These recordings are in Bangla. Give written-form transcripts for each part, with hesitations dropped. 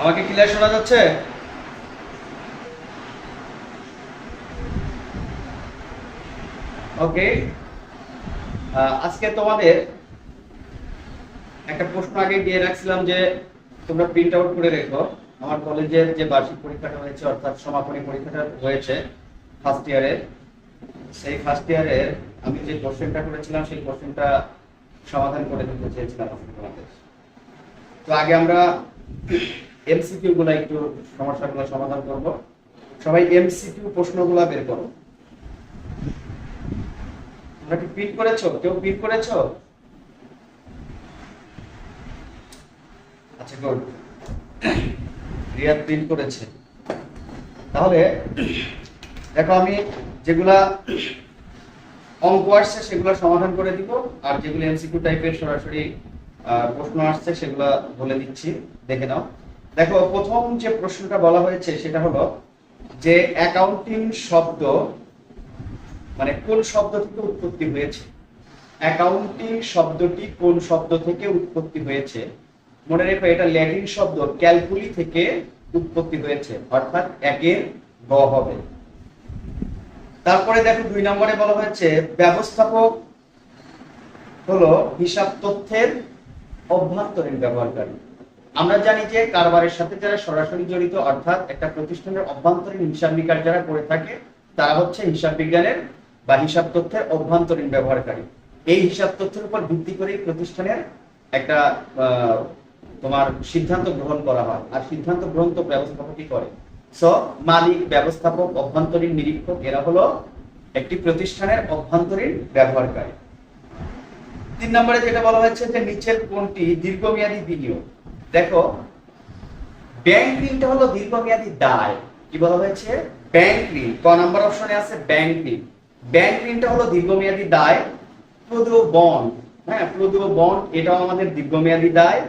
আমাকে ক্লিয়ার শোনা যাচ্ছে? ওকে। আজকে তোমাদের একটা প্রশ্ন আগে দিয়ে রাখছিলাম যে তোমরা প্রিন্ট আউট করে রেখো। আমার কলেজের যে বার্ষিক পরীক্ষাটা হয়েছে, অর্থাৎ সমাপনী পরীক্ষাটা হয়েছে ফার্স্ট ইয়ারের, সেই ফার্স্ট ইয়ারের আমি যে কোশ্চেনটা করেছিলাম সেই কোশ্চেনটা সমাধান করে দিতে চেয়েছিলাম তোমাদের। তো আগে আমরা এমসিকিউ গুলো একটু সমস্যাগুলো সমাধান করব। সবাই এমসিকিউ প্রশ্নগুলো বের করো। তোমরা কি প্রিন্ট করেছো? কেউ প্রিন্ট করেছো? আচ্ছা, গুড। রিয়া প্রিন্ট করেছে। তাহলে দেখো, আমি যেগুলা অঙ্ক আসছে সেগুলো সমাধান করে দিব, আর যেগুলো এমসিকিউ টাইপের সরাসরি প্রশ্ন আসছে সেগুলো বলে দিচ্ছি, দেখে নাও। দেখো, প্রথম যে প্রশ্নটা বলা হয়েছে সেটা হলো যে অ্যাকাউন্টিং শব্দ মানে কোন শব্দ থেকে উৎপত্তি হয়েছে। অ্যাকাউন্টিং শব্দটি কোন শব্দ থেকে উৎপত্তি হয়েছে? মনে রেখো, এটা ল্যাটিন শব্দ ক্যালকুলি থেকে উৎপত্তি হয়েছে, অর্থাৎ একের গ হবে। তারপরে দেখো, 2 নম্বরে বলা হয়েছে ব্যবস্থাপক হলো হিসাব তথ্যের অভ্যন্তরীণ ব্যবহারকারী। আমরা জানি যে কারবারের সাথে যারা সরাসরি জড়িত, অর্থাৎ একটা প্রতিষ্ঠানের অভ্যন্তরীণ হিসাব নিকাশ যারা করে থাকে তারা হচ্ছে হিসাব বিজ্ঞানের বা হিসাব তথ্যের অভ্যন্তরীণ ব্যবহারকারী। এই হিসাব তথ্যের উপর ভিত্তি করে প্রতিষ্ঠানের একটা তোমার সিদ্ধান্ত গ্রহণ করা হয়, আর সিদ্ধান্ত গ্রহণ তো ব্যবস্থাপকই করে। সো মালিক, ব্যবস্থাপক, অভ্যন্তরীণ নিরীক্ষক এরা হলো একটি প্রতিষ্ঠানের অভ্যন্তরীণ ব্যবহারকারী। 3 নম্বরে যেটা বলা হয়েছে যে নিচের কোনটি দীর্ঘমেয়াদী বিনিয়োগ। দেখো, ব্যাংক ঋণটা হলো দীর্ঘমেয়াদী দায়। কি বলা হয়েছে? ব্যাংক ঋণ। ক নাম্বার অপশনে আছে ব্যাংক ঋণ। ব্যাংক ঋণটা হলো দীর্ঘমেয়াদী দায়। প্রদেয় বন্ড, হ্যাঁ, প্রদেয় বন্ড এটাও আমাদের দীর্ঘমেয়াদী দায়।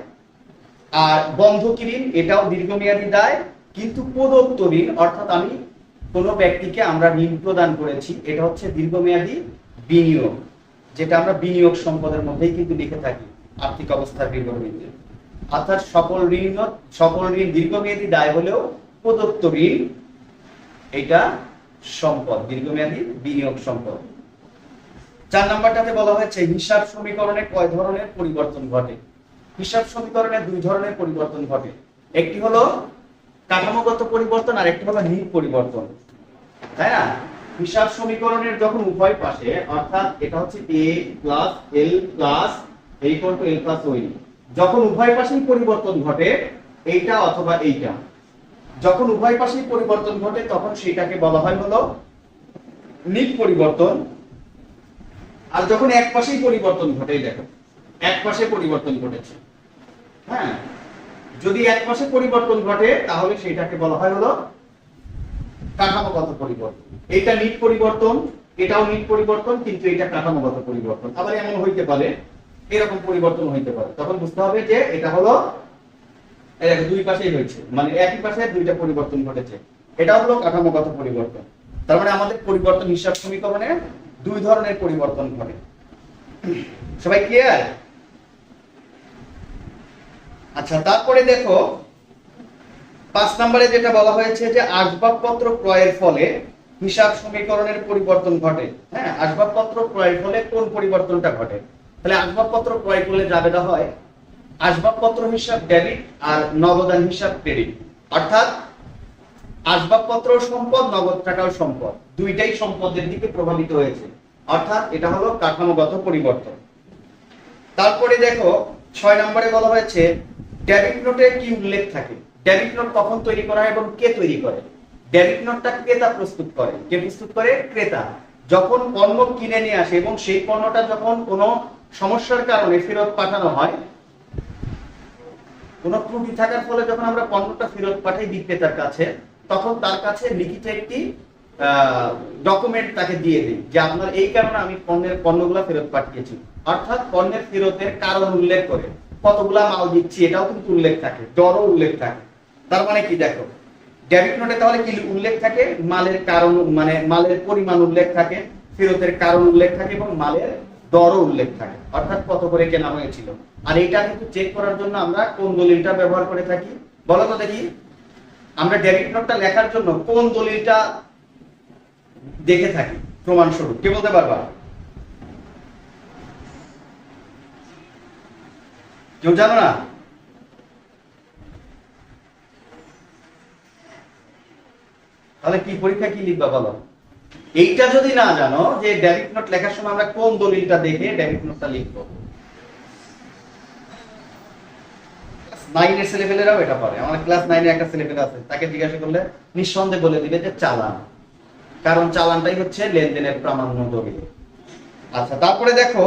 আর বন্ধকি ঋণ এটাও দীর্ঘমেয়াদী দায়। কিন্তু প্রদত্ত ঋণ, অর্থাৎ আমি কোনো ব্যক্তিকে আমরা ঋণ প্রদান করেছি, এটা হচ্ছে দীর্ঘমেয়াদী বিনিয়োগ, যেটা আমরা বিনিয়োগ সম্পদের মধ্যেই কিন্তু লিখে থাকি আর্থিক অবস্থার দীর্ঘমেয়াদী। অর্থাৎ সকল ঋণ দীর্ঘমেয়াদী দায় হলেও প্রদত্ত ঋণ এটা সম্পদ, দীর্ঘমেয়াদী বিনিয়োগ সম্পদ। 4 নম্বরটাতে বলা হয়েছে হিসাব সমীকরণে কয় ধরনের পরিবর্তন ঘটে। হিসাব সমীকরণে 2 ধরনের পরিবর্তন ঘটে। একটি হলো কাঠামোগত পরিবর্তন আর একটি হলো নিট পরিবর্তন, তাই না? হিসাব সমীকরণের যখন উভয় পাশে, অর্থাৎ এটা হচ্ছে a plus l plus a equal to l plus ওই, যখন উভয় পাশেই পরিবর্তন ঘটে, এইটা অথবা এইটা, যখন উভয় পাশেই পরিবর্তন ঘটে তখন সেটাকে বলা হয় হলো নিট পরিবর্তন। আর যখন এক পাশেই পরিবর্তন ঘটে, দেখো এক পাশে পরিবর্তন ঘটেছে, হ্যাঁ, যদি এক পাশে পরিবর্তন ঘটে তাহলে সেটাকে বলা হয় হলো কাঠামোগত পরিবর্তন। এটা নিট পরিবর্তন, এটাও নিট পরিবর্তন, কিন্তু এটা কাঠামোগত পরিবর্তন। আবার এমন হইতে পারে, এরকম পরিবর্তন হইতে পারে, তখন বুঝতে হবে যে এটা হলো দুই পাশেই হয়েছে, মানে একই পাশে দুইটা পরিবর্তন ঘটেছে, এটা হলো কাঠামোগত পরিবর্তন। তার মানে আমাদের পরিবর্তন হিসাব সমীকরণে 2 ধরনের পরিবর্তন ঘটে। সবাই ক্লিয়ার? আচ্ছা, তারপরে দেখো 5 নম্বরে যেটা বলা হয়েছে যে আসবাবপত্র ক্রয়ের ফলে হিসাব সমীকরণের পরিবর্তন ঘটে। হ্যাঁ, আসবাবপত্র ক্রয়ের ফলে কোন পরিবর্তনটা ঘটে? তাহলে আসবাবপত্র ক্রয় করলে যাবেটা হয় আসবাবপত্র হিসাব ডেবিট আর নগদান হিসাব ক্রেডিট। অর্থাৎ আসবাবপত্র সম্পদ, নগদ টাকাও সম্পদ, দুইটাই সম্পদের দিকে প্রভাবিত হয়েছে, অর্থাৎ এটা হলো কাঠামোগত পরিবর্তন। তারপরে দেখো 6 নম্বরে বলা হয়েছে ডেবিট নোটে কি উল্লেখ থাকে। ডেবিট নোট কখন তৈরি করা হয় এবং কে তৈরি করে? ডেবিট নোটটা ক্রেতা প্রস্তুত করে। কে প্রস্তুত করে? ক্রেতা। যখন পণ্য কিনে নিয়ে আসে এবং সেই পণ্যটা যখন কোনো সমস্যার কারণে ফেরত পাঠানো হয়, কোনো ত্রুটি থাকার ফলে যখন আমরা পণ্যটা ফেরত পাঠাই বিক্রেতার কাছে, তখন তার কাছে লিখিত একটি ডকুমেন্ট তাকে দিয়ে দিই যে আপনার এই কারণে আমি পণ্যগুলো ফেরত পাঠিয়েছি, অর্থাৎ পণ্যের ফেরতের কারণ উল্লেখ করে কতগুলা মাল দিচ্ছি এটাও কিন্তু উল্লেখ থাকে, দরও উল্লেখ থাকে। তার মানে কি দেখো, ডেবিট নোটে তাহলে কি উল্লেখ থাকে? মালের কারণ, মানে মালের পরিমাণ উল্লেখ থাকে, ফেরতের কারণ উল্লেখ থাকে এবং মালের দরও উল্লেখ থাকে, অর্থাৎ কত করে কেনা হয়েছিল। আর এটা কিন্তু চেক করার জন্য আমরা কোন দলিলটা ব্যবহার করে থাকি? বলো তো দেখি, আমরা ডেবিট নোটটা লেখার জন্য কোন দলিলটা দেখে থাকি প্রমাণস্বরূপ? কে বলতে পারবা? কেউ জানো না? তাহলে কি পরীক্ষা কি লিখবা বলো? এইটা যদি না জানো যে ডেবিট নোট লেখার সময় আমরা কোন দলিলটা দেখে ডেবিট নোটটা লিখবো, 9 এর ছেলেপেলেরাও এটা পারে। আমার ক্লাস 9 এর একটা ছেলেপেলে আছে, তাকে জিজ্ঞাসা করলে নিঃসন্দেহে বলে দিবে যে চালান, কারণ চালানটাই হচ্ছে লেনদেনের প্রামাণ্য দলিল। আচ্ছা, তারপরে দেখো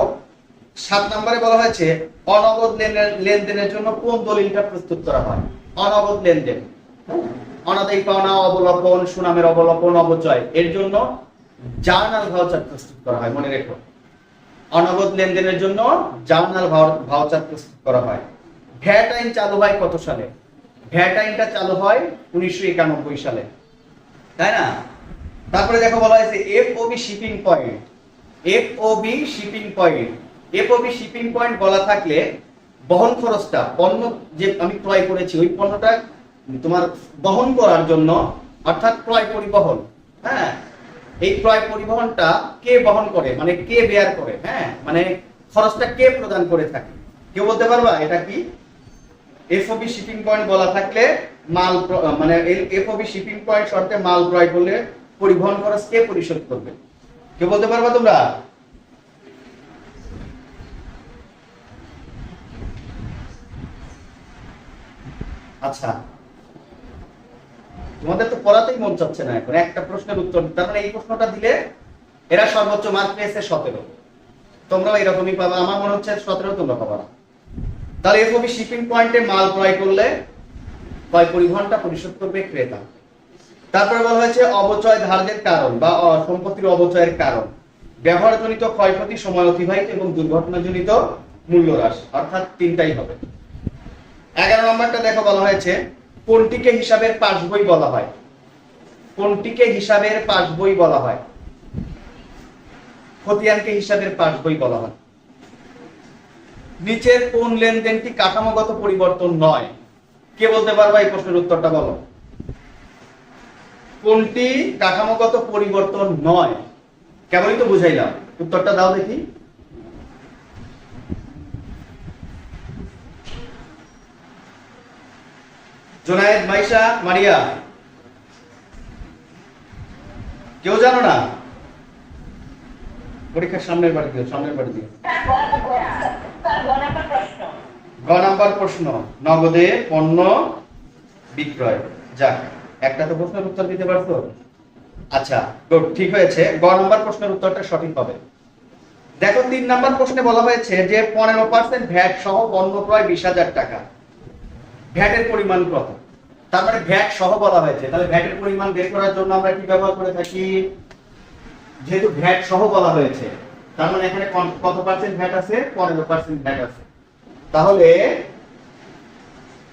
7 নম্বরে বলা হয়েছে অনগদ লেনদেনের জন্য কোন দলিলটা প্রস্তুত করা হয়? অনগদ লেনদেন, অনাদায়ী পাওনা অবলোপন, সুনামের অবলোপন, অবচয়, এর জন্য জার্নাল ভাউচার প্রস্তুত করা হয়। মনে রেখো, অনগদ লেনদেনের জন্য জার্নাল ভাউচার প্রস্তুত করা হয়। ভ্যাট আইন চালু হয় কত সালে? ভ্যাট আইনটা চালু হয় 1991 সালে, তাই না? তারপরে দেখো বলা হয়েছে FOB shipping point. FOB shipping point, FOB shipping point বলা থাকলে বহন খরচটা, পণ্য যে আমি ক্রয় করেছি ওই পণ্যটা তোমার বহন করার জন্য, অর্থাৎ ক্রয় পরিবহন, হ্যাঁ, এই ক্রয় পরিবহনটা কে বহন করে, মানে কে বেয়ার করে, হ্যাঁ, মানে খরচটা কে প্রদান করে থাকে? কেউ বলতে পারবা এটা কি? এফওবি শিপিং পয়েন্ট বলা থাকলে মাল, মানে এফওবি শিপিং পয়েন্ট শর্তে মাল ক্রয় করলে পরিবহন খরচ কে পরিশোধ করবে? কেউ বলতে পারবা তোমরা? আচ্ছা, তোমাদের তো পড়াতেই মন চাচ্ছে না এখন, একটা প্রশ্নের উত্তর। তার মানে এই প্রশ্নটা দিলে এরা সর্বোচ্চ মার্ক পেয়েছে 17, তোমরাও এরকমই পাবা। আমার মনে হচ্ছে 17 তোমরা পাবা না। তাহলে এফওবি শিপিং পয়েন্টে মাল ক্রয় করলে ক্রয় পরিবহনটা পরিশোধ করবে ক্রেতা। তারপরে বলা হয়েছে অবচয় ধার্যের কারণ বা সম্পত্তির অবচয়ের কারণ, ব্যবহারজনিত ক্ষয়ক্ষতি, সময় অতিবাহিত এবং দুর্ঘটনাজনিত মূল্য হ্রাস, অর্থাৎ তিনটাই হবে। 11 নম্বরটা দেখো বলা হয়েছে কোনটিকে হিসাবের পাসবই বলা হয়? কোনটিকে হিসাবের পাসবই বলা হয়? খতিয়ানকে হিসাবের পাসবই বলা হয়। নিচের কোন লেনদেনটি কাঠামোগত পরিবর্তন নয়? কে বলতে পারবা এই প্রশ্নের উত্তরটা বলো? কোনটি কাঠামোগত পরিবর্তন নয়? কেবলই তো বুঝাইলাম, উত্তরটা দাও দেখি। জোনায়েদ, মাইশা, মারিয়া, কেউ জানো না? পরীক্ষার সামনের বাড়ি দিও, সামনের বাড়ি দিও। গ নাম্বার প্রশ্ন, নগদে পণ্য বিক্রয়। যাক, একটা তো প্রশ্নের উত্তর দিতে পারছো। আচ্ছা, গুড, ঠিক হয়েছে। গ নাম্বার প্রশ্নের উত্তরটা সঠিক হবে। দেখো 3 নাম্বার প্রশ্নে বলা হয়েছে যে 15% ভ্যাট সহ পণ্য ক্রয় 20,000 টাকা। ভ্যাটের পরিমাণ কত? তার মানে ভ্যাট সহ বলা হয়েছে, তাহলে ভ্যাটের পরিমাণ বের করার জন্য আমরা কি ব্যবহার করে থাকি? যেহেতু ভ্যাট সহ বলা হয়েছে, তার মানে এখানে কত পার্সেন্ট ভ্যাট আছে? 15% ভ্যাট আছে। তাহলে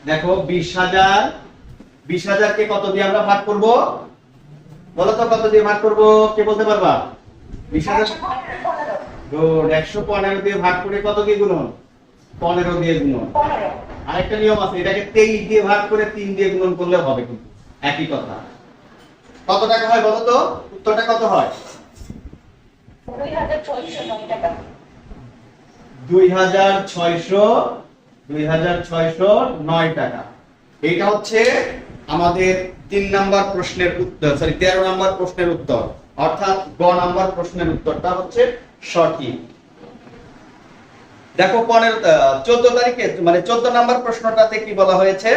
দেখো 20,000 কে কত দিয়ে আমরা ভাগ করব? বলো তো কত দিয়ে ভাগ করব? কে বলতে পারবা? 20,000 গুড, 115 দিয়ে ভাগ করে কত দিয়ে গুণন? 15 দিয়ে গুণন। আরেকটা নিয়ম আছে, এটাকে 23 দিয়ে ভাগ করে 3 দিয়ে গুণন করলে হবে, কিন্তু একই কথা। কত টাকা হয় বলো তো? উত্তরটা কত হয়? 2,609 টাকা। এটা হচ্ছে আমাদের 3 নাম্বার প্রশ্নের উত্তর, সরি 13 নাম্বার প্রশ্নের উত্তর, অর্থাৎ গ নাম্বার প্রশ্নের উত্তরটা হচ্ছে সঠিক। দেখো 14 তারিখে, মানে 14 নাম্বার প্রশ্নটাতে কি বলা হয়েছে?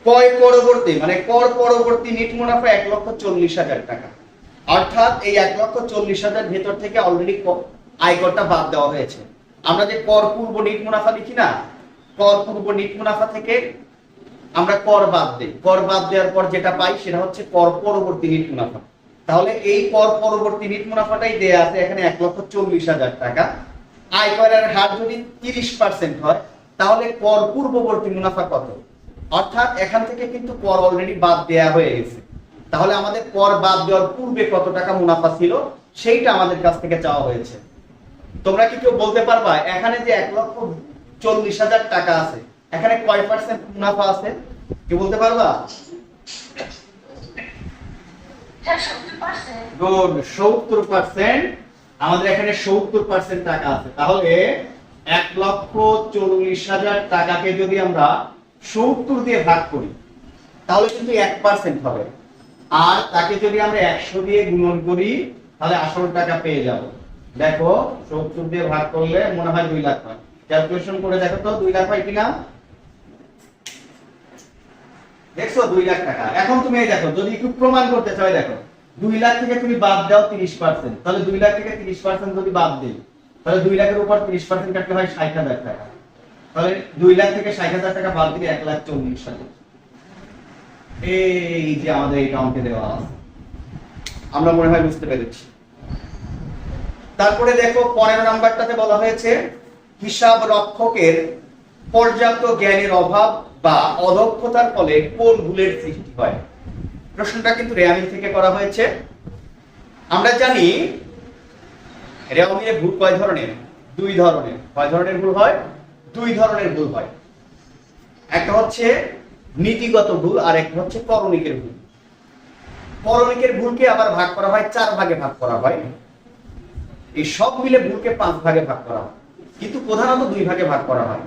ক্রয় পরবর্তী, মানে কর পরবর্তী নিট মুনাফা 1,40,000 টাকা। অর্থাৎ এই 1,40,000 ভেতর থেকে অলরেডি আয়করটা বাদ দেওয়া হয়েছে। আমরা যে কর পূর্ব নিট মুনাফা লিখি না, কর পূর্ব নিট মুনাফা থেকে আমরা কর বাদ দেই, কর বাদ দেওয়ার পর যেটা পাই সেটা হচ্ছে কর পরবর্তী নিট মুনাফা। তাহলে এই কর পরবর্তী নিট মুনাফাটাই দেয়া আছে এখানে 1,40,000 টাকা। আয়করের হার যদি 30% হয় তাহলে কর পূর্ববর্তী মুনাফা কত? অর্থাৎ এখান থেকে কিন্তু কর অলরেডি বাদ দেয়া হয়ে গেছে। তাহলে আমাদের কর বাদ দেওয়ার পূর্বে কত টাকা মুনাফা ছিল সেইটা আমাদের কাছ থেকে চাওয়া হয়েছে। তোমরা কি কেউ বলতে পারবা এখানে যে 1,40,000 টাকা আছে এখানে কয় পার্সেন্ট মুনাফা আছে কি বলতে পারবা? গুড, 70%। আমাদের এখানে 70% টাকা আছে। তাহলে 1,40,000 টাকাকে যদি আমরা 70 দিয়ে ভাগ করি তাহলে কিন্তু 1% হবে। আর তাকে যদি আমরা 100 দিয়ে গুণন করি তাহলে আসল টাকা পেয়ে যাব। দেখো 70 দিয়ে ভাগ করলে মনে হয় 2 লাখ হয়। ক্যালকুলেশন করে দেখো তো 2 লাখ হয় কিনা। দেখছো 2 লাখ টাকা। এখন তুমি এই দেখো, যদি একটু প্রমাণ করতে চাও, দেখো 2 লাখ থেকে তুমি বাদ দাও 30%, তাহলে 2 লাখ থেকে 30% যদি বাদ দিই তাহলে 2 লাখের উপর 30% কাটলে হয় 60,000 টাকা। তাহলে 2 লাখ থেকে 60,000 টাকা বাদ দিলে 1,40,000। এই যে আমাদের এই অঙ্কে দেওয়া আছে, আমরা মনে হয় বুঝতে পেরেছি। তারপরে দেখো 15 নাম্বারটাতে বলা হয়েছে হিসাব রক্ষকের পর্যাপ্ত জ্ঞানের অভাব বা অদক্ষতার ফলে কোন ভুলের সৃষ্টি হয়। প্রশ্নটা কিন্তু রেয়ামিল থেকে করা হয়েছে। আমরা জানি রেয়ামিলে ভুল কয় ধরনের? 2 ধরনের। কয় ধরনের ভুল হয়? 2 ধরনের ভুল হয়। একটা হচ্ছে নীতিগত ভুল আর একটা হচ্ছে করণিকের ভুল। করণিকের ভুলকে আবার ভাগ করা হয় 4 ভাগে ভাগ করা হয়। এই সব মিলে ভুলকে 5 ভাগে ভাগ করা হয়, কিন্তু প্রধানত 2 ভাগে ভাগ করা হয়।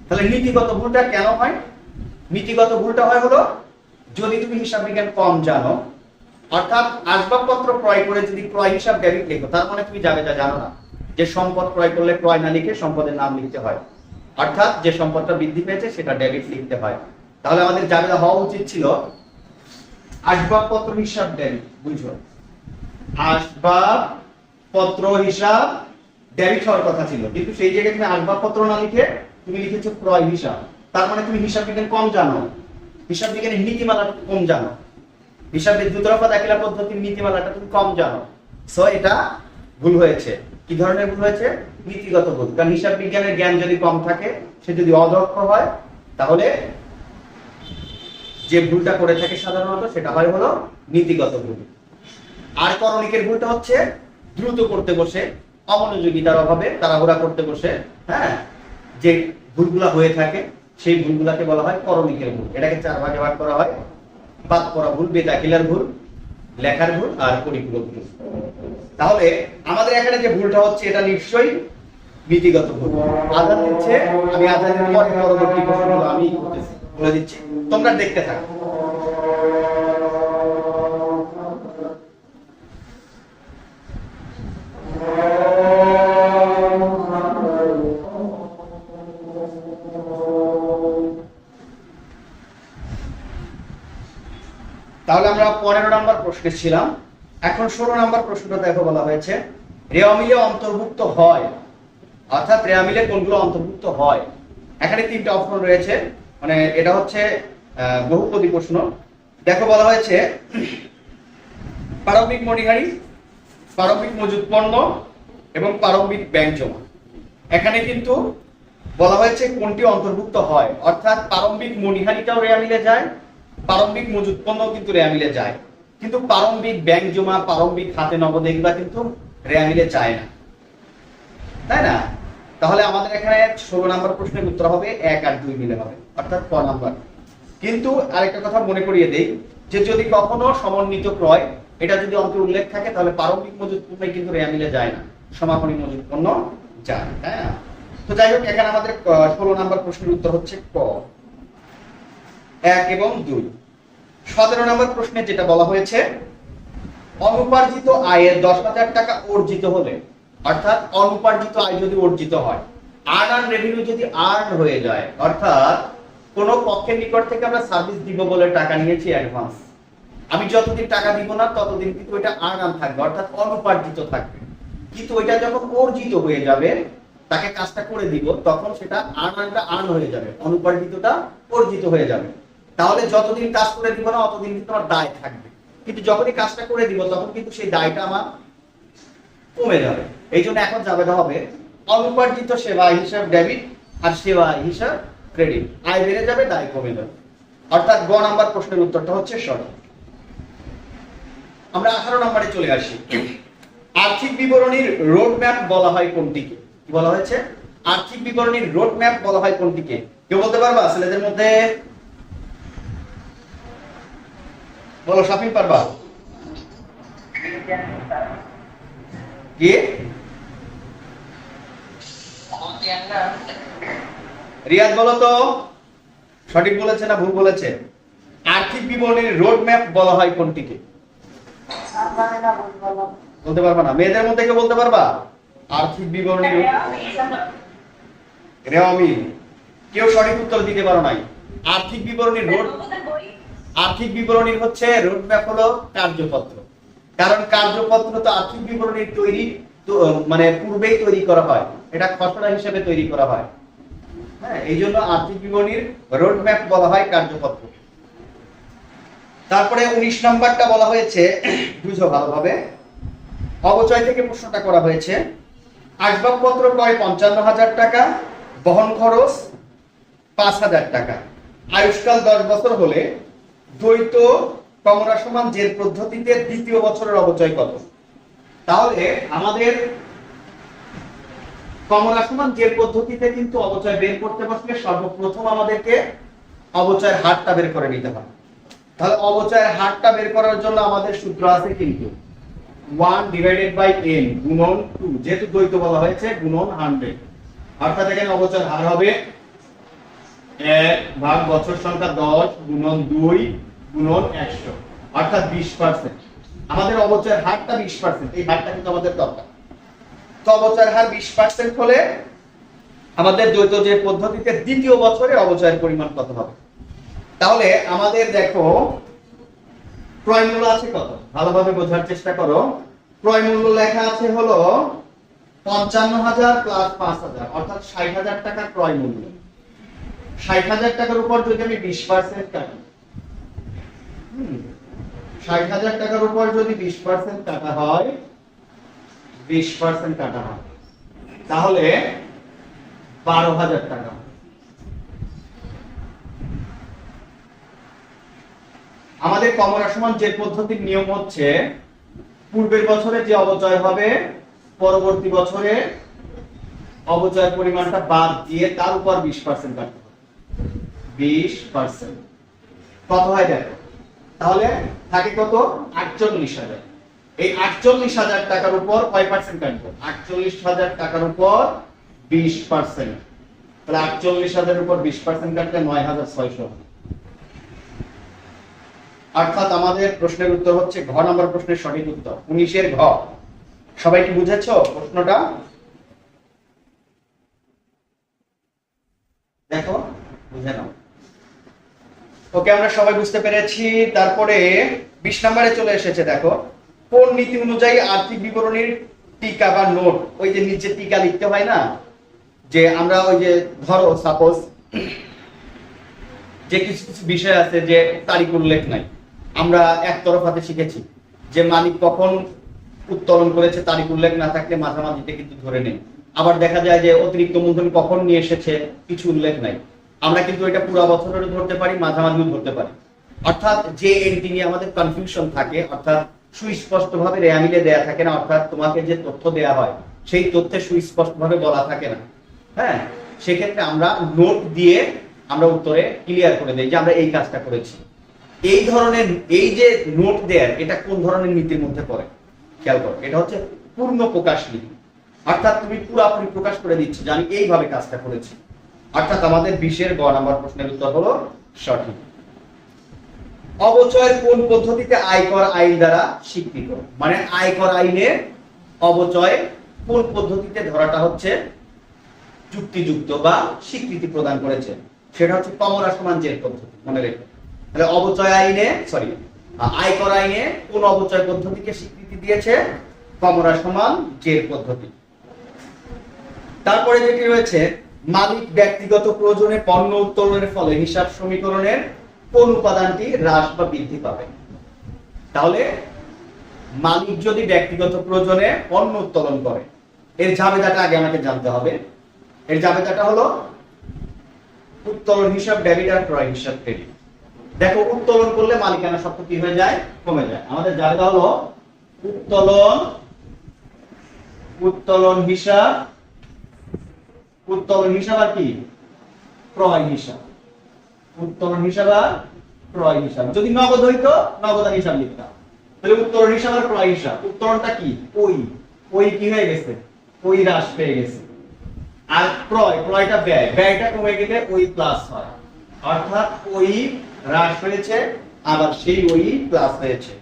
তাহলে নীতিগত ভুলটা কেন হয়? নীতিগত ভুলটা হয় হলো যদি তুমি হিসাব বিজ্ঞান কম জানো, অর্থাৎ আসবাবপত্র ক্রয় করে যদি ক্রয় হিসাব ডেবিট লেখো, তার মানে তুমি যাবে যা জানো না যে সম্পদ ক্রয় করলে ক্রয় না লিখে সম্পদের নাম লিখতে হয়, অর্থাৎ যে সম্পদটা বৃদ্ধি পেয়েছে সেটা ডেবিট লিখতে হয়। তাহলে আমাদের যাবে হওয়া উচিত ছিল আসবাবপত্র হিসাব ডেবিট। বুঝো, আসবাবপত্র হিসাব ডেবিট হওয়ার কথা ছিল, কিন্তু সেই জায়গায় তুমি আসবাবপত্র না লিখে তুমি লিখেছো ক্রয় হিসাব। তার মানে তুমি হিসাব বিজ্ঞান কম জানো, হিসাব বিজ্ঞানের নীতিমালা কম জানো, হিসাবের দুতরফা দাখিলা পদ্ধতির নীতিমালাটা তুমি কম জানো। সো এটা ভুল হয়েছে। কি ধরনের ভুল হয়েছে? নীতিগত ভুল। কারণ হিসাব বিজ্ঞানের জ্ঞান যদি কম থাকে, সে যদি অদক্ষ হয়, তাহলে যে ভুলটা করে থাকে সাধারণত সেটা হয় হলো নীতিগত ভুল। আর করণিকের ভুলটা হচ্ছে দ্রুত করতে বসে, অমনোযোগিতার অভাবে তাড়াহুড়া করতে বসে, হ্যাঁ, যে ভুলগুলা হয়ে থাকে সেই ভুলগুলাকে বলা হয় করণিকের ভুল। এটাকে 4 ভাগে ভাগ করা হয়: বাদ পড়া ভুল, বেদাখিলার ভুল, লেখার ভুল আর পরিপূরক ভুল। তাহলে আমাদের এখানে যে ভুলটা হচ্ছে এটা নিশ্চয়ই নীতিগত ভুল। আজান দিচ্ছে, আমি আজানের পরে পরবর্তী প্রশ্নগুলো আমি করতেছি, বলে দিচ্ছি, তোমরা দেখতে থাকো। তাহলে আমরা 15 নাম্বার প্রশ্নে ছিলাম। এখন 16 নাম্বার প্রশ্নটা দেখো, বলা হয়েছে রেওয়ামিলে অন্তর্ভুক্ত হয়, অর্থাৎ রেওয়ামিলে কোনগুলো অন্তর্ভুক্ত হয়। এখানে 3টা অপশন রয়েছে, মানে এটা হচ্ছে বহুপদী প্রশ্ন। দেখো বলা হয়েছে প্রারম্ভিক মণিহারি, প্রারম্ভিক মজুদ পণ্য এবং প্রারম্ভিক ব্যাংক জমা। এখানে কিন্তু বলা হয়েছে কোনটি অন্তর্ভুক্ত হয়, অর্থাৎ প্রারম্ভিক মণিহারিটাও রেওয়ামিলে যায়, প্রারম্ভিক মজুদ পণ্য কিন্তু রেওয়ামিলে যায়, কিন্তু প্রারম্ভিক ব্যাংক জমা, প্রারম্ভিক খাতে নগদ এগুলা কিন্তু রেওয়ামিলে যায় না, তাই না? তাহলে আমাদের এখানে 16 নাম্বার প্রশ্নের উত্তর হবে 1 আর 2 মিলে হবে, অর্থাৎ ক নাম্বার। কিন্তু আরেকটা কথা মনে করিয়ে দেই যে যদি কখনো সমন্বিত ক্রয় এটা যদি অঙ্কে উল্লেখ থাকে তাহলে প্রারম্ভিক মজুদ পণ্য কিন্তু রেওয়ামিলে যায় না, সমাপনী মজুদ পণ্য যায়, তাই না? তো যাই হোক, এখানে আমাদের 16 নাম্বার প্রশ্নের উত্তর হচ্ছে ক, 1 এবং 2। 17 নাম্বার প্রশ্নে যেটা বলা হয়েছে অনুপার্জিত আয়ের 10,000 টাকা অর্জিত হলে, অর্থাৎ অনুপার্জিত আয় যদি অর্জিত হয়, আর্ন রেভিনিউ যদি আর্ন হয়ে যায়, অর্থাৎ কোন পক্ষের নিকট থেকে আমরা সার্ভিস দিব বলে টাকা নিয়েছি অ্যাডভান্স, আমি যতদিন টাকা দিব না ততদিন কিন্তু এটা আর্ন থাকবে, অর্থাৎ অনুপার্জিত থাকবে। কিন্তু ওইটা যখন অর্জিত হয়ে যাবে, তাকে কাজটা করে দিব, তখন সেটা আর্নটা আর্ন হয়ে যাবে, অনুপার্জিতটা অর্জিত হয়ে যাবে। তাহলে যতদিন কাজ করে দিব না ততদিন কিন্তু আমার দায় থাকবে, কিন্তু যখনই কাজটা করে দিব তখন কিন্তু সেই দায়টা আমার কমে যাবে। এই জন্য এখন যাবে হবে অনুপার্জিত সেবা হিসাব ডেবিট আর সেবা হিসাব ক্রেডিট। আয় বেড়ে যাবে, দায় কমে যাবে, অর্থাৎ গ নাম্বার প্রশ্নের উত্তরটা হচ্ছে সঠিক। আমরা 18 নম্বরে চলে আসি। আর্থিক বিবরণীর রোড ম্যাপ বলা হয় কোনটিকে? কি বলা হয়েছে? আর্থিক বিবরণীর রোড ম্যাপ বলা হয় কোনটিকে? কেউ বলতে পারবা ছেলেদের মধ্যে? বলো, শাফিন পারবা? কি রিয়াদ বলো তো, সঠিক বলেছে না ভুল বলেছে? আর্থিক বিবরণীর রোড ম্যাপ বলা হয় কোনটিকে? বলতে পারবা না? মেয়েদের মধ্যে কেউ বলতে পারবা? আর্থিক বিবরণী রেওয়ামি, কেউ সঠিক উত্তর দিতে পারো নাই। আর্থিক বিবরণীর আর্থিক বিবরণীর হচ্ছে রোড ম্যাপ হলো কার্যপত্র, কারণ কার্যপত্র তো আর্থিক বিবরণীর তৈরি মানে পূর্বেই তৈরি করা হয়, এটা খসড়া হিসেবে তৈরি করা হয়। হ্যাঁ, এই জন্য আর্থিক বিবরণীর রোড ম্যাপ বলা হয় কার্যপত্র। তারপরে 19 নাম্বারটা বলা হয়েছে, বুঝো ভালোভাবে, অবচয় থেকে প্রশ্নটা করা হয়েছে। আসবাবপত্র ক্রয় 55,000 টাকা, বহন খরচ 5,000 টাকা, আয়ুষ্কাল 10 বছর হলে দ্বৈত কমরা সমান জের পদ্ধতিতে দ্বিতীয় বছরের অবচয় কত? তাহলে আমাদের কমরা সমান জের পদ্ধতিতে কিন্তু অবচয় বের করতে বসলে সর্বপ্রথম আমাদেরকে অবচয়ের হারটা বের করে নিতে হবে। তাহলে অবচয়ের হারটা বের করার জন্য আমাদের সূত্র আছে কিন্তু 1/n গুণন 2, যেহেতু দ্বৈত বলা হয়েছে, গুণন 100। অর্থাৎ এখানে অবচয়ের হার হবে 1 ভাগ বছর সংখ্যা 10 গুণন 2 গুণন 100, অর্থাৎ 20%। আমাদের অবচয়ের হারটা 20%, এই হারটা কিন্তু আমাদের দরকার। তো অবচয়ের হার 20% হলে আমাদের দ্বৈত যে পদ্ধতিতে দ্বিতীয় বছরে অবচয়ের পরিমাণ কত হবে? তাহলে আমাদের দেখো ক্রয় মূল্য আছে কত, ভালোভাবে বোঝার চেষ্টা করো। ক্রয় মূল্য লেখা আছে হলো 55,000 প্লাস 5,000, অর্থাৎ 60,000 টাকা ক্রয় মূল্য। 60,000 টাকার উপর যদি আমি 20% কাটি, 60,000 টাকার উপর যদি 20% কাটা হয়, 20% কাটা হয়, তাহলে 12,000 টাকা। আমাদের কমরা সমান জের পদ্ধতির নিয়ম হচ্ছে পূর্বের বছরে যে অবচয় হবে পরবর্তী বছরে অবচয়ের পরিমাণটা বাদ দিয়ে তার উপর 20% কাটতে হবে। 20% কত হয় দেখো, তাহলে থাকে কত? 48,000। এই 48,000 টাকার উপর কয় পার্সেন্ট কাটবো? 48,000 টাকার উপর 20%, তাহলে 48,000 উপর 20% কাটলে 9,600। অর্থাৎ আমাদের প্রশ্নের উত্তর হচ্ছে ঘ নাম্বার প্রশ্নের সঠিক উত্তর 19 ঘ। সবাই কি বুঝেছো প্রশ্নটা? দেখো বুঝে নাও। ওকে, আমরা সবাই বুঝতে পেরেছি। তারপরে 20 নম্বরে চলে এসেছে। দেখো, কোন নীতি অনুযায়ী আর্থিক বিবরণীর টিকা বা নোট, ওই যে নিচে টিকা লিখতে হয় না, যে আমরা ওই যে ধরো সাপোজ যে কিছু কিছু বিষয় আছে যে তারিখ উল্লেখ নাই, আমরা একতরফাতে শিখেছি যে মালিক কখন উত্তোলন করেছে তারিখ উল্লেখ না থাকলে মাঝামাঝিতে কিন্তু ধরে নেই। আবার দেখা যায় যে অতিরিক্ত মূলধন কখন নিয়ে এসেছে কিছু উল্লেখ নাই, আমরা কিন্তু এটা পুরো বছরেরও ধরতে পারি, মাঝামাঝিও ধরতে পারি। অর্থাৎ যে এন্ট্রি নিয়ে আমাদের কনফিউশন থাকে, অর্থাৎ সুস্পষ্টভাবে রেয়ামিলে দেয়া থাকে না, অর্থাৎ তোমাকে যে তথ্য দেয়া হয় সেই তথ্যে সুস্পষ্টভাবে বলা থাকে না, হ্যাঁ, সেক্ষেত্রে আমরা নোট দিয়ে আমরা উত্তরে ক্লিয়ার করে দেই যে আমরা এই কাজটা করেছি। এই ধরনের এই যে নোট দেয়ার, এটা কোন ধরনের নীতির মধ্যে পড়ে খেয়াল করো, এটা হচ্ছে পূর্ণ প্রকাশ নীতি। অর্থাৎ তুমি পুরোপুরি প্রকাশ করে দিচ্ছ যে আমি এইভাবে কাজটা করেছি। অর্থাৎ আমাদের 20 গ নাম্বার প্রশ্নের উত্তর হলো সঠিক। অবচয়ের কোন পদ্ধতিতে আয়কর আইন দ্বারা স্বীকৃত? মানে আয়কর আইনে অবচয় কোন পদ্ধতিতে ধরাটা হচ্ছে যুক্তিযুক্ত বা স্বীকৃতি প্রদান করেছে, সেটা হচ্ছে কমরা সমান জের পদ্ধতি। মনে রেখো, তাহলে অবচয় আইনে আয়কর আইনে কোন অবচয় পদ্ধতিকে স্বীকৃতি দিয়েছে? কমরা সমান জের পদ্ধতি। তারপরে যেটি রয়েছে, মালিক ব্যক্তিগত প্রয়োজনে পণ্য উত্তোলনের ফলে হিসাব সমীকরণের কোন উপাদানটি হ্রাস বা বৃদ্ধি পাবে? তাহলে মালিক যদি ব্যক্তিগত প্রয়োজনে পণ্য উত্তোলন করে, এর জাবেদাটা আগে আমাকে জানতে হবে। এর জাবেদাটা হলো উত্তোলন হিসাব ডেবিট আর ক্রয় হিসাব ক্রেডিট। দেখো, উত্তোলন করলে মালিকানা শর্ত কি হয়ে যায়? কমে যায়। আমাদের জাবেদা হলো উত্তোলন হিসাব আর কি ক্রয় হিসাব, উত্তোলন হিসাব আর ক্রয় হিসাব। যদি নগদ হইতো নগদান হিসাব লিখতাম, তাহলে উত্তোলন হিসাব আর ক্রয় হিসাব। উত্তোলনটা কি? ওই কি হয়ে গেছে? ওই হ্রাস পেয়ে গেছে। আর ক্রয়টা ব্যয়টা কমে গেলে ওই প্লাস হয়, অর্থাৎ ওই হ্রাস হয়েছে আবার সেই ওই প্লাস হয়েছে,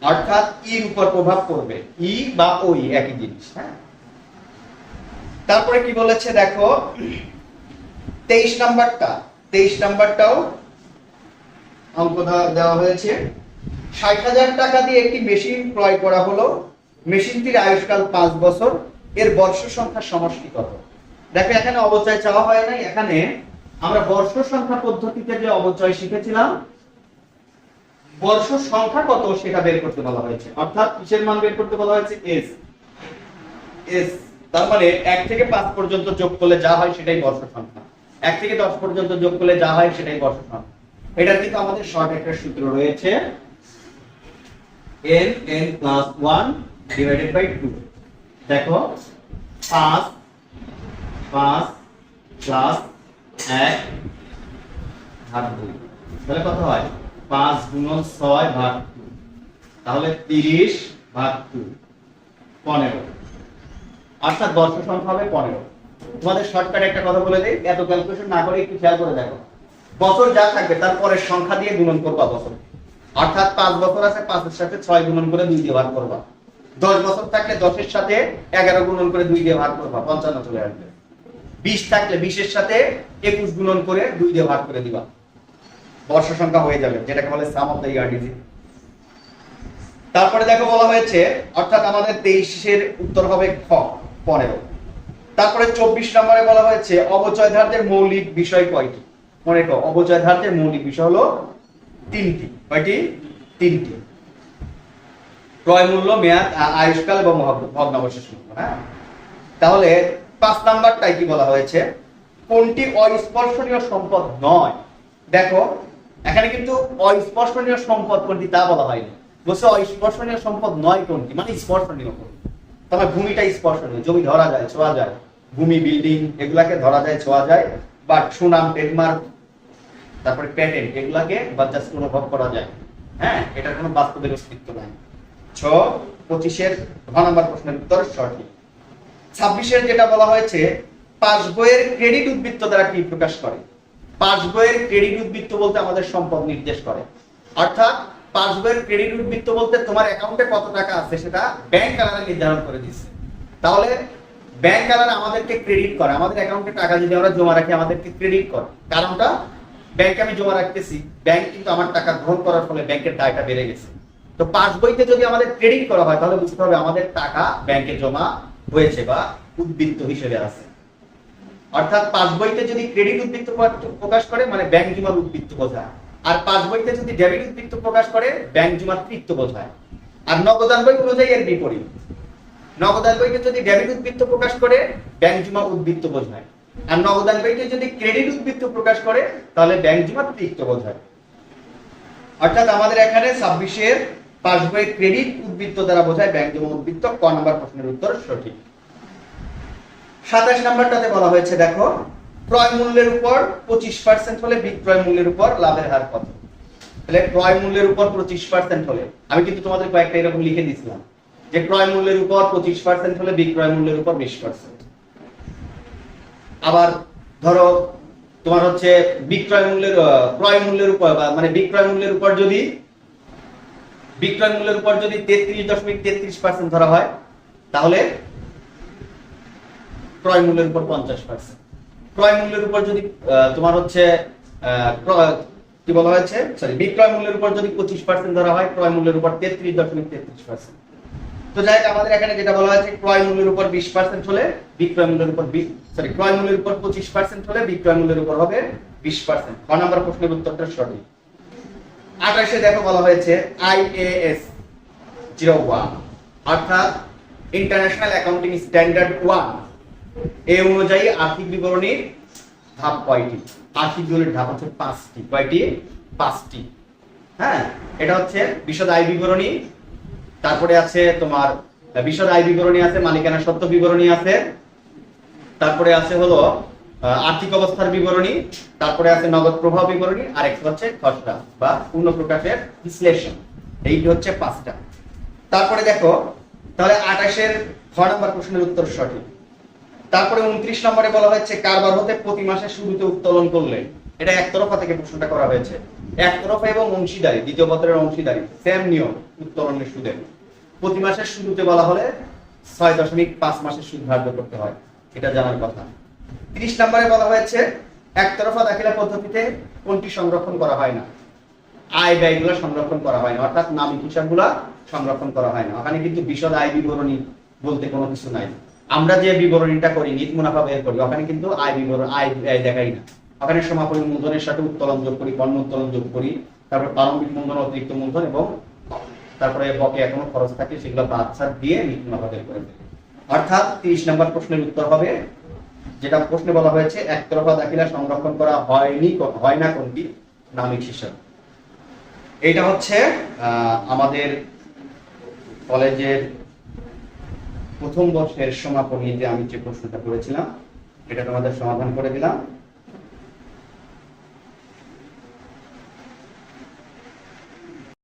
অর্থাৎ এর উপর প্রভাব পড়বে। ই বা ওই একই জিনিস। হ্যাঁ, তারপরে কি বলেছে দেখো 23 নাম্বারটাও অঙ্ক দেওয়া হয়েছে। 60,000 টাকা দিয়ে একটি মেশিন ক্রয় করা হলো। মেশিনটির আয়ুষ্কাল 5 বছর, এর বর্ষ সংখ্যার সমষ্টি কত? দেখো এখানে অবচয় চাওয়া হয় নাই, এখানে আমরা বর্ষ সংখ্যা পদ্ধতিতে যে অবচয় শিখেছিলাম, বর্ষ সংখ্যা কত সেটা বের করতে বলা হয়েছে, অর্থাৎ কিসের মান বের করতে বলা হয়েছে? এস। তার মানে 1 থেকে 5 পর্যন্ত যোগ করলে যা হয় সেটাই বর্ষ সংখ্যা, 1 থেকে 10 পর্যন্ত যোগ করলে যা হয় সেটাই বর্ষ সংখ্যা। এটার কিন্তু আমাদের শর্ট একটা সূত্র রয়েছে, n plus 1 divided by 2। দেখো 5 plus 1 ভাগ 2, তাহলে কত হয়? 5 গুণন 6 ভাগ 2, তাহলে 30 ভাগ 2 15, অর্থাৎ বর্ষ সংখ্যা হবে 15। তোমাদের শর্টকাট একটা কথা বলে দেই, এত ক্যালকুলেশন না করে একটু খেয়াল করে দেখো, বছর যা থাকবে তারপরে সংখ্যা দিয়ে গুণন করবা বছর, অর্থাৎ 5 বছর আছে 5 এর সাথে 6 গুণন করে 2 দিয়ে ভাগ করবা। 10 বছর থাকলে 10 এর সাথে 11 গুণন করে 2 দিয়ে ভাগ করবা, 55 চলে আসবে। 20 থাকলে 20 এর সাথে 21 গুণন করে 2 দিয়ে ভাগ করে দিবা, বর্ষ সংখ্যা হয়ে যাবে, যেটাকে বলে সাম অফ দ্য ইয়ার ডিজিট। তারপরে দেখো বলা হয়েছে, অর্থাৎ আমাদের 23 এর উত্তর হবে খ 15। তারপরে 24 নম্বরে বলা হয়েছে অবচয় ধার্যের মৌলিক বিষয় কয়টি? মনে রাখো, অবচয় ধার্যের মৌলিক বিষয় হলো 3টি। কয়টি? 3টি। ক্রয় মূল্য, মেয়াদ, আয়ুষ্কাল এবং ভগ্নাবশেষ মূল্য। হ্যাঁ, তাহলে 5 নাম্বারটাই কি বলা হয়েছে? কোনটি অস্পর্শনীয় সম্পদ নয়? দেখো এখানে কিন্তু অস্পর্শনীয় সম্পদ কোনটি তা বলা হয়নি, বলছে অস্পর্শনীয় সম্পদ নয় কোনটি, মানে স্পর্শনীয় কোনটি। তবে ভূমিটা স্পর্শনীয়, জমি ধরা যায়, ছোঁয়া যায়, ভূমি, বিল্ডিং এগুলাকে ধরা যায়, ছোঁয়া যায়, বাট সুনাম, ট্রেডমার্ক, তারপরে প্যাটেন্ট এগুলাকে বা জাস্ট অনুভব করা যায়। হ্যাঁ, এটার কোনো বাস্তবের অস্তিত্ব নাই। 25 এর ঘ নাম্বার প্রশ্নের উত্তর সঠিক। 26 এর যেটা বলা হয়েছে, পাস বইয়ের ক্রেডিট উদ্বৃত্ত দ্বারা কি প্রকাশ করে? পাস বইয়ের ক্রেডিট উদ্বৃত্ত বলতে আমাদের সম্পদ নির্দেশ করে, অর্থাৎ পাস বইয়ের ক্রেডিট উদ্বৃত্ত বলতে তোমার অ্যাকাউন্টে কত টাকা আছে সেটা ব্যাংক আলাদা নির্ধারণ করে দিচ্ছে। তাহলে ব্যাংক আলাদা আমাদেরকে ক্রেডিট করে, আমাদের অ্যাকাউন্টে টাকা যদি আমরা জমা রাখি আমাদেরকে ক্রেডিট করে, কারণটা ব্যাংকে আমি জমা রাখতেছি, ব্যাংক কিন্তু আমার টাকা গ্রহণ করার ফলে ব্যাংকের দায়টা বেড়ে গেছে। তো পাস বইতে যদি আমাদের ক্রেডিট করা হয় তাহলে বুঝতে হবে আমাদের টাকা ব্যাংকে জমা হয়েছে বা উদ্বৃত্ত হিসেবে আছে। অর্থাৎ পাস বইতে যদি ক্রেডিট উদ্বৃত্ত প্রকাশ করে মানে ব্যাংক জমার উদ্বৃত্ত বোঝায়, আর পাস বইতে যদি ডেবিট উদ্বৃত্ত প্রকাশ করে ব্যাংক জমার তৃপ্ত বোঝায়। আর নগদান বই বোঝায় এর বিপরীত, নগদান বইতে যদি ডেবিট উদ্বৃত্ত প্রকাশ করে ব্যাংক জমা উদ্বৃত্ত বোঝায়, আর নগদান বইতে যদি ক্রেডিট উদ্বৃত্ত প্রকাশ করে তাহলে ব্যাংক জমা তৃপ্ত বোঝায়। অর্থাৎ আমাদের এখানে 26 এর পাস বই ক্রেডিট উদ্বৃত্ত দ্বারা বোঝায় ব্যাংক জমা উদ্বৃত্ত, ক নাম্বার প্রশ্নের উত্তর সঠিক। 27 নাম্বারটাতে বলা হয়েছে দেখো, ক্রয় মূল্যের উপর 25% হলে বিক্রয় মূল্যের উপর লাভের হার কত? তাহলে ক্রয় মূল্যের উপর 25% হলে, আমি কিন্তু তোমাদের কয়েকটা এরকম লিখে দিয়েছিলাম যে ক্রয় মূল্যের উপর 25% হলে বিক্রয় মূল্যের উপর 20%। আবার ধরো তোমার হচ্ছে বিক্রয় মূল্যের ক্রয় মূল্যের উপর মানে বিক্রয় মূল্যের উপর যদি 33.33% ধরা হয় তাহলে ক্রয় মূল্যের উপর 50%। ক্রয় মূল্যের উপর যদি তোমার হচ্ছে কি বলা হয়েছে, সরি, বিক্রয় মূল্যের উপর যদি 25% ধরা হয়, ক্রয় মূল্যের উপর 33.33%। তো যাই হোক, আমাদের এখানে যেটা বলা হয়েছে ক্রয় মূল্যের উপর 20% হলে বিক্রয় মূল্যের উপর ক্রয় মূল্যের উপর 25% হলে বিক্রয় মূল্যের উপর হবে 20%। ক নাম্বার প্রশ্নের উত্তরটা সঠিক। 28 এ দেখো বলা হয়েছে IAS 01 অর্থাৎ ইন্টারন্যাশনাল অ্যাকাউন্টিং স্ট্যান্ডার্ড 1 এই অনুযায়ী আর্থিক বিবরণীর ধাপ কয়টি? আর্থিক বিবরণীর ধাপ হচ্ছে 5টি। কয়টি? 5টি। হ্যাঁ, এটা হচ্ছে বিশদ আয় বিবরণী, তারপরে আছে তোমার বিশদ আয় বিবরণী আছে, মালিকানা সত্ত্ব বিবরণী আছে, তারপরে আছে হলো আর্থিক অবস্থার বিবরণী, তারপরে আছে নগদ প্রবাহ বিবরণী, আর একটা হচ্ছে খসড়া বা পূর্ণ প্রকাশের বিশ্লেষণ। এইটি হচ্ছে 5টা। তারপরে দেখো তাহলে 28-এর 6 নম্বর প্রশ্নের উত্তর সঠিক। তারপরে 29 নম্বরে বলা হয়েছে কারবার হতে প্রতি মাসে শুরুতে উত্তোলন করলে, এটা একতরফা থেকে প্রশ্নটা করা হয়েছে। একতরফা এবং অংশীদারি, দ্বিতীয় পত্রের অংশীদারি সেম নিয়ম উত্তোলনের সুদের। প্রতি মাসের শুরুতে বলা হলে 6.5 মাসের সুদ ধার্য করতে হয়, এটা জানার কথা। 30 নম্বরে বলা হয়েছে একতরফা দাখিলা পদ্ধতিতে কোনটি সংরক্ষণ করা হয় না? আয় ব্যয়গুলো সংরক্ষণ করা হয় না, অর্থাৎ নামিক হিসাবগুলো সংরক্ষণ করা হয় না। ওখানে কিন্তু বিশদ আয় বিবরণী বলতে কোনো কিছু নাই। আমরা যে বিবরণীটা করি, নিট মুনাফা বের করি, ওখানে কিন্তু আয় বিবরণ আয় ব্যয় দেখাই না। ওখানে সমাপনী মূলধনের সাথে উত্তোলন যোগ করি, পণ্য উত্তোলন যোগ করি, তারপর প্রারম্ভিক মূলধন, অতিরিক্ত মূলধন এবং তারপরে বকেয়া কোনো খরচ থাকে সেগুলো বাদ ছাড় দিয়ে নিট মুনাফা বের করে দেয়। অর্থাৎ 30 নম্বর প্রশ্নের উত্তর হবে, যেটা প্রশ্নে বলা হয়েছে একতরফা দাখিলা সংরক্ষণ করা হয় না কোনটি? নামিক হিসাব। এইটা হচ্ছে আমাদের কলেজের প্রথম বর্ষের সমাপনীতে আমি যে প্রশ্নটা করেছিলাম, এটা তোমাদের সমাধান করে দিলাম।